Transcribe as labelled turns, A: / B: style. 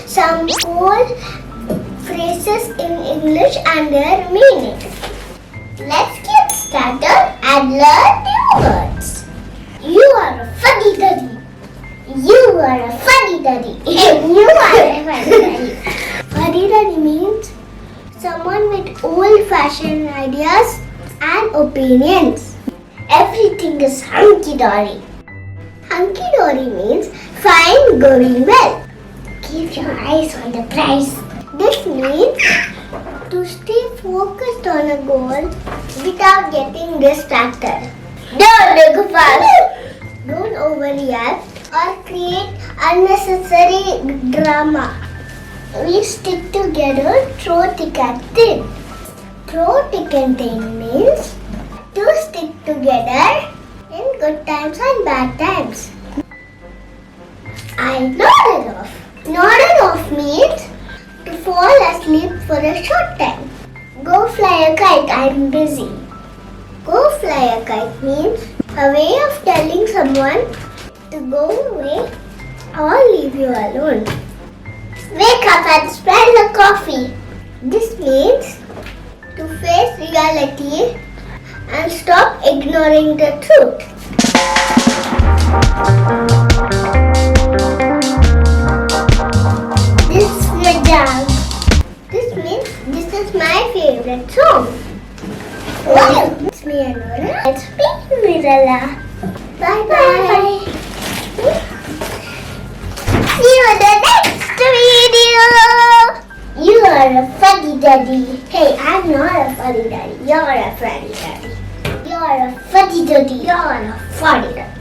A: some cool phrases in English and their meaning. Let's get started and learn new words. You are a fuddy duddy. You are a fuddy duddy. You are a fuddy duddy. Fuddy duddy means someone with old-fashioned ideas and opinions. Everything is hunky-dory. Hunky-dory means fine, going well. Keep your eyes on the prize. This means to stay focused on a goal without getting distracted. Don't look fast. Don't overreact or create unnecessary drama. We stick together through thick and thin. Through thick and thin means to stick together in good times and bad times. I nodded off. Nodded off means to fall asleep for a short time. Go fly a kite, I'm busy. Go fly a kite means a way of telling someone to go away or leave you alone. Wake up and spread the coffee. This means to face reality and stop ignoring the truth. This is my jam. This means this is my favorite song. Wow. It's me, Annora. It's me, Mira. Bye bye. See you in the next video. You are a fuddy duddy. Hey, I'm not a fuddy duddy. You're a fuddy duddy. You're a fuddy duddy. You're a fuddy duddy.